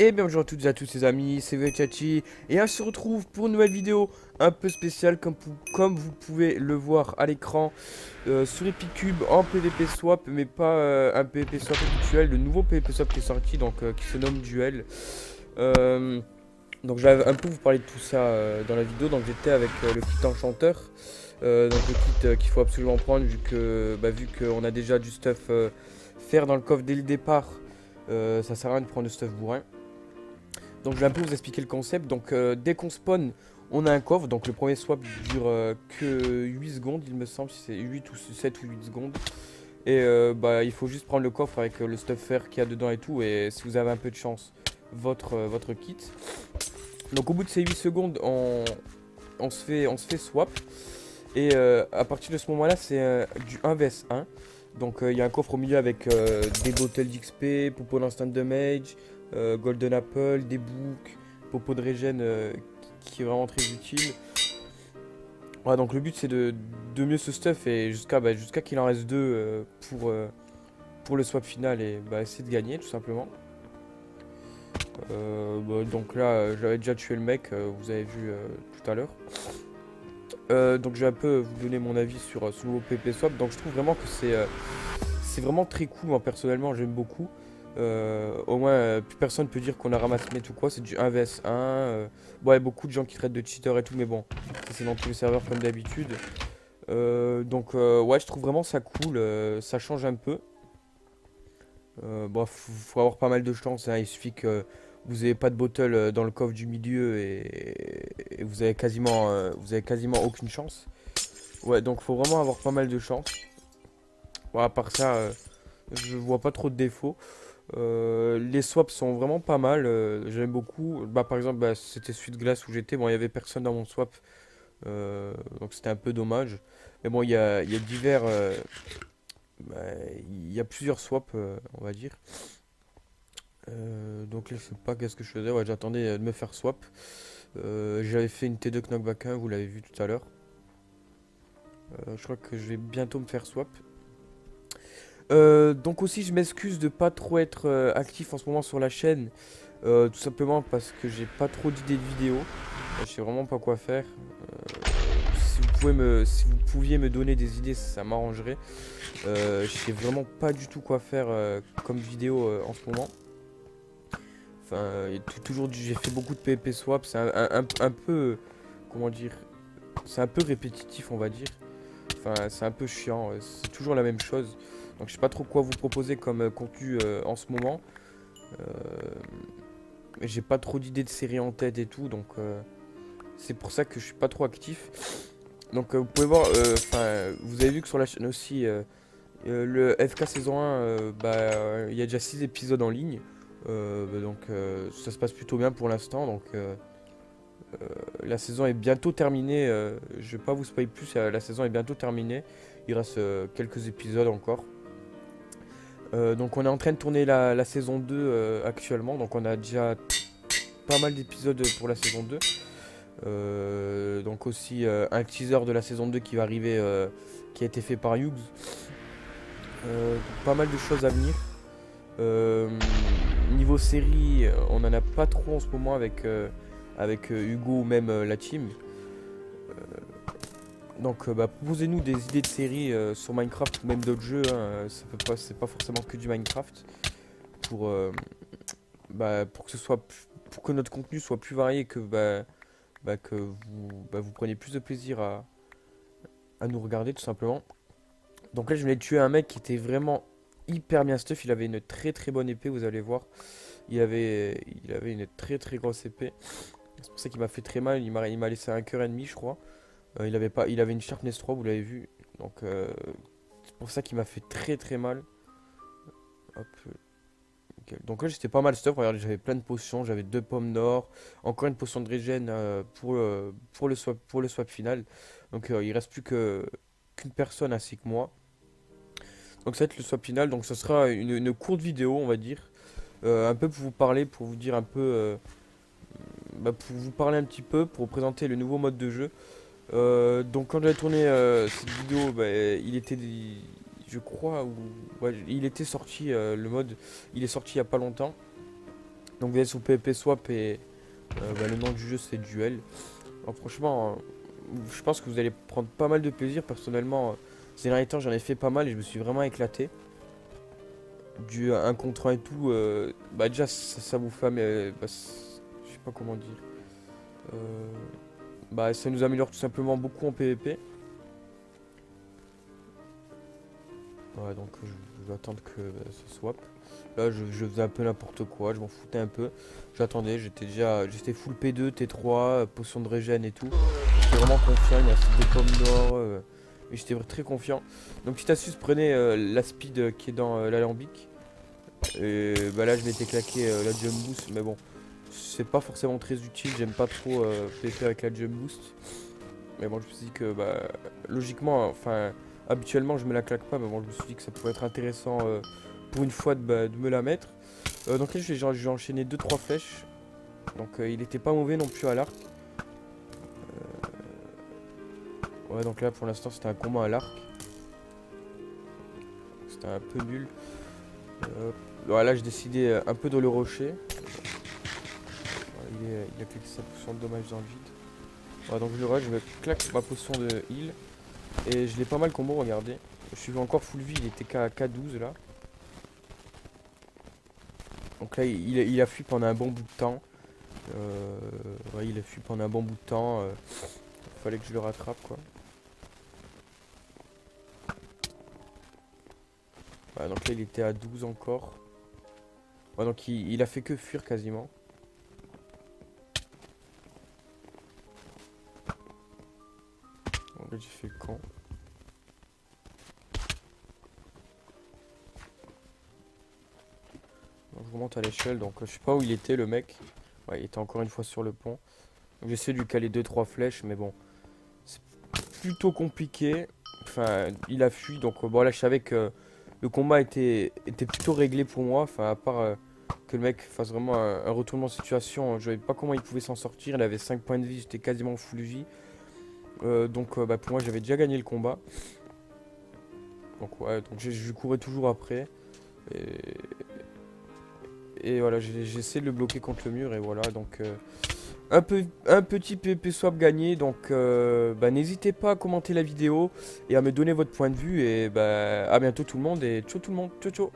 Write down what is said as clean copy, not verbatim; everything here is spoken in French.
Et bien bonjour à toutes et à tous les amis, c'est Vechachi et on se retrouve pour une nouvelle vidéo un peu spéciale comme vous pouvez le voir à l'écran sur Epicube en PvP swap mais pas un PvP swap habituel, le nouveau PvP swap qui est sorti donc qui se nomme Duel. Euh, donc je vais un peu vous parler de tout ça dans la vidéo, donc j'étais avec le kit enchanteur, donc le kit qu'il faut absolument prendre vu qu'on a déjà du stuff faire dans le coffre dès le départ, ça sert à rien de prendre le stuff bourrin. Donc je vais un peu vous expliquer le concept. Donc dès qu'on spawn, on a un coffre. Donc le premier swap dure que 8 secondes, il me semble, si c'est 8 ou 7 ou 8 secondes. Et il faut juste prendre le coffre avec le stuff faire qu'il y a dedans et tout. Et si vous avez un peu de chance, votre kit. Donc au bout de ces 8 secondes, on se fait swap. Et à partir de ce moment-là, c'est du 1 vs 1. Donc il y a un coffre au milieu avec des bottles d'XP, Popo d'instant damage, Golden Apple, des books, Popo de régène qui est vraiment très utile. Voilà, donc le but c'est de mieux ce stuff et jusqu'à qu'il en reste deux pour le swap final et essayer de gagner tout simplement. Donc là j'avais déjà tué le mec, vous avez vu tout à l'heure. Donc je vais un peu vous donner mon avis sur ce nouveau PP Swap. Donc je trouve vraiment que c'est vraiment très cool. Moi personnellement j'aime beaucoup. Au moins plus personne peut dire qu'on a ramassé net ou quoi. C'est du 1 vs 1. Bon, il y a beaucoup de gens qui traitent de cheater et tout, mais bon, ça c'est dans tous les serveurs comme d'habitude. Ouais, je trouve vraiment ça cool. Ça change un peu. Bon, faut avoir pas mal de chance, hein. Il suffit que vous avez pas de bottle dans le coffre du milieu et vous avez quasiment aucune chance. Ouais, donc faut vraiment avoir pas mal de chance. Bon, à part ça, je vois pas trop de défauts. Les swaps sont vraiment pas mal, j'aime beaucoup. Par exemple, c'était celui de glace où j'étais. Bon, il y avait personne dans mon swap, donc c'était un peu dommage. Mais bon, il y a divers. Bah, il y a plusieurs swaps, on va dire. Donc là, je sais pas qu'est-ce que je faisais. Ouais, j'attendais de me faire swap. J'avais fait une T2 knockback 1, vous l'avez vu tout à l'heure. Je crois que je vais bientôt me faire swap. Donc aussi je m'excuse de pas trop être actif en ce moment sur la chaîne, tout simplement parce que j'ai pas trop d'idées de vidéos. Je sais vraiment pas quoi faire. Si vous pouviez me donner des idées, ça m'arrangerait. Je sais vraiment pas du tout quoi faire comme vidéo en ce moment. Enfin, j'ai fait beaucoup de PvP swap, c'est un peu, comment dire, c'est un peu répétitif on va dire. Enfin, c'est un peu chiant, c'est toujours la même chose. Donc je sais pas trop quoi vous proposer comme contenu en ce moment. Euh, j'ai pas trop d'idées de séries en tête et tout, donc c'est pour ça que je suis pas trop actif. Donc vous pouvez voir, vous avez vu que sur la chaîne aussi, le FK saison 1, il y a déjà 6 épisodes en ligne. Ça se passe plutôt bien pour l'instant, donc la saison est bientôt terminée. Je vais pas vous spoiler plus, la saison est bientôt terminée. Il reste quelques épisodes encore. Donc on est en train de tourner la saison 2 actuellement. Donc on a déjà pas mal d'épisodes pour la saison 2. Donc aussi un teaser de la saison 2 qui va arriver, qui a été fait par Hughes. Pas mal de choses à venir. Euh, Niveau série, on en a pas trop en ce moment avec Hugo ou même la team. Donc proposez-nous des idées de séries sur Minecraft ou même d'autres jeux, hein. C'est pas forcément que du Minecraft. Pour, pour que pour que notre contenu soit plus varié, que vous preniez plus de plaisir à nous regarder tout simplement. Donc là je venais de tuer un mec qui était vraiment hyper bien stuff. Il avait une très très bonne épée, vous allez voir. Il avait une très très grosse épée. C'est pour ça qu'il m'a fait très mal. Il m'a laissé un cœur ennemi, je crois. Il avait une Sharpness 3, vous l'avez vu. Donc c'est pour ça qu'il m'a fait très très mal. Hop. Nickel. Donc là j'étais pas mal stuff. Regardez, j'avais plein de potions. J'avais 2 pommes d'or. Encore une potion de régène pour le swap final. Donc il reste plus qu'une personne ainsi que moi. Donc ça va être le swap final. Donc ce sera une courte vidéo, on va dire. Un peu pour vous parler, pour vous dire un peu. Pour vous parler un petit peu, pour vous présenter le nouveau mode de jeu. Donc quand j'avais tourné cette vidéo, il était, je crois, il était sorti le mode, il est sorti il y a pas longtemps. Donc vous allez sur PvP Swap et le nom du jeu c'est Duel. Alors franchement, je pense que vous allez prendre pas mal de plaisir. Personnellement, ces derniers temps j'en ai fait pas mal et je me suis vraiment éclaté. Du 1 contre 1 et tout, déjà ça vous fait, je sais pas comment dire. Ça nous améliore tout simplement beaucoup en PvP. Ouais, donc je vais attendre que ça swap. Là je faisais un peu n'importe quoi, je m'en foutais un peu. J'attendais, j'étais full P2, T3, potion de régène et tout. J'étais vraiment confiant, il y a des pommes d'or, et j'étais très confiant. Donc petite astuce, prenez la speed qui est dans l'alambic. Et là je m'étais claqué la jump boost, mais bon, c'est pas forcément très utile, j'aime pas trop PvP avec la jump boost. Mais bon, je me suis dit que logiquement, enfin habituellement je me la claque pas, mais bon je me suis dit que ça pourrait être intéressant pour une fois de me la mettre. Donc là j'ai enchaîné 2-3 flèches. Donc il était pas mauvais non plus à l'arc. Ouais, donc là pour l'instant c'était un combat à l'arc. C'était un peu nul. Voilà, j'ai décidé un peu de le rusher. Il a cliqué sa potion de dommage dans le vide. Ouais, donc je le rush, je me claque ma potion de heal. Et je l'ai pas mal combo, regardez. Je suis encore full vie, il était K12 là. Donc là il a fui pendant un bon bout de temps. Ouais, il a fui pendant un bon bout de temps. Fallait que je le rattrape quoi. Ouais, donc là il était à 12 encore. Ouais, donc il a fait que fuir quasiment. Bon, là j'ai fait le camp. Donc, je remonte à l'échelle, donc je sais pas où il était le mec. Ouais, il était encore une fois sur le pont. Donc j'essaie de lui caler 2-3 flèches, mais bon, c'est plutôt compliqué. Enfin, il a fui, donc bon là je savais que le combat était plutôt réglé pour moi. Enfin, à part que le mec fasse vraiment un retournement de situation, je savais pas comment il pouvait s'en sortir. Il avait 5 points de vie, j'étais quasiment full vie. Donc pour moi j'avais déjà gagné le combat. Donc ouais, donc je courais toujours après. Et voilà, j'essaie de le bloquer contre le mur et voilà, donc un petit PP swap gagné. Donc n'hésitez pas à commenter la vidéo et à me donner votre point de vue et à bientôt tout le monde et ciao tout le monde, ciao ciao.